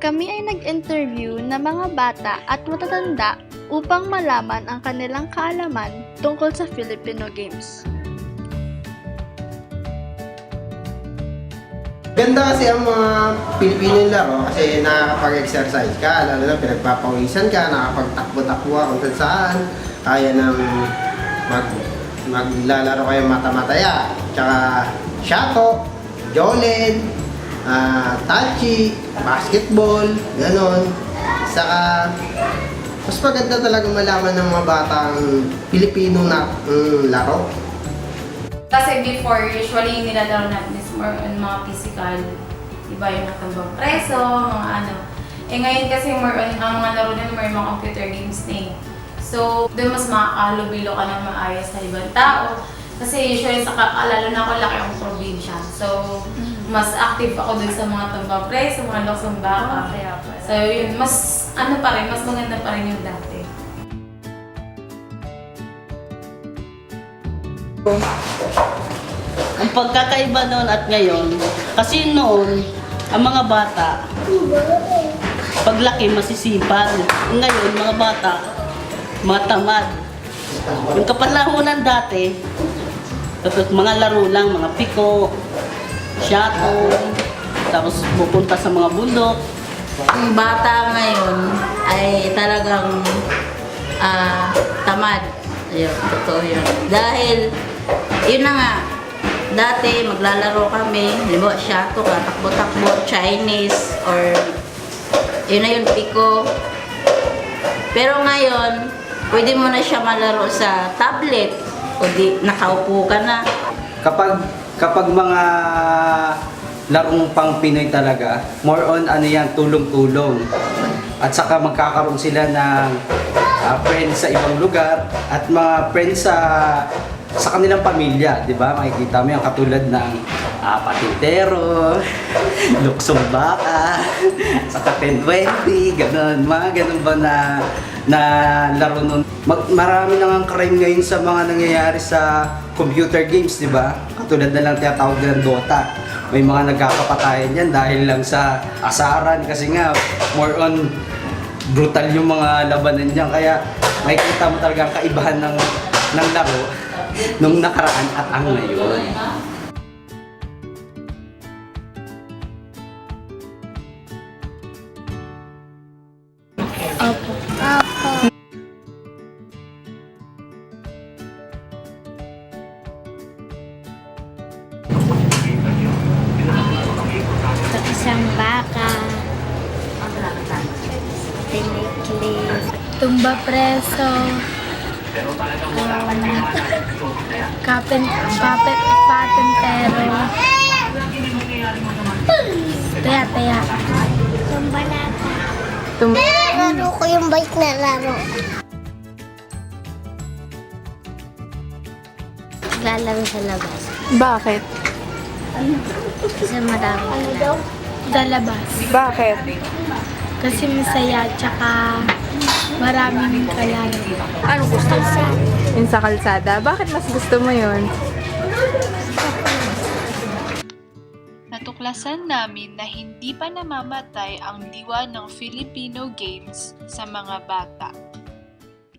Kami ay nag-interview ng mga bata at matatanda upang malaman ang kanilang kaalaman tungkol sa Filipino games. Ganda kasi ang mga Pilipino laro kasi nakakapag-exercise ka, lalo na pinagpapawisan ka, nakakapagtakbo-takbo kung saan, kaya nang maglalaro kayo mata-mataya, tsaka shato, jolen, tachi, basketball, ganon. Saka, mas maganda talaga malaman ng mga batang Pilipino na laro. Kasi before, usually yung nilalaro natin is more on mga physical. Diba yung natambang preso, mga ano. Eh ngayon kasi more on, ang mga laro na more mga computer games na eh. So, doon mas makakalubilo ka ng maayos sa ibang tao. Kasi usually, lalo na ako, laki akong probinsya. So, mas active ako dun sa mga tambang preso, mga loksong baka. So, yun, mas ano pa rin, mas maganda pa rin yung dati. Ang pagkakaiba noon at ngayon, kasi noon, ang mga bata, paglaki masisipag. Ngayon, mga bata, matamad. Yung kapanahonan dati, tapos mga laro lang, mga piko, shato, tapos pupunta sa mga bundok. Ang bata ngayon ay talagang tamad. Ayun, totoo yun. Dahil, yun na nga, dati maglalaro kami, halimbawa shato, takbo-takbo, Chinese, or yun na yun, piko. Pero ngayon, pwede mo na siya malaro sa tablet, o di, nakaupo ka na. Kapag mga larong pang Pinoy talaga, more on ano yan, tulong-tulong. At saka magkakaroon sila ng friends sa ibang lugar at mga friends sa kanilang pamilya, di ba? Makikita mo yung katulad ng patintero, luksong baka, saka 10-20, gano'n. Mga gano'n ba na laro nun? Marami nang ang crime ngayon sa mga nangyayari sa computer games, di ba? Katulad na lang tinatawag ng Dota. May mga nagkakapatayan yan dahil lang sa asaran kasi nga more on brutal yung mga labanan niyan. Kaya makikita mo talaga ang kaibahan ng laro nung nakaraan at ang ngayon. Opo. Isang baka, tiniklis, Tumba preso, patentero, taya-taya. tumbalaka. Laro ko yung bike na laro. Lalaro sa labas. Bakit? Kasi marami laro. Sa labas. Bakit? Kasi masaya, tsaka maraming kalaro. Ano gusto mo? Yung sa kalsada. Bakit mas gusto mo yun? Natuklasan namin na hindi pa namamatay ang diwa ng Filipino games sa mga bata.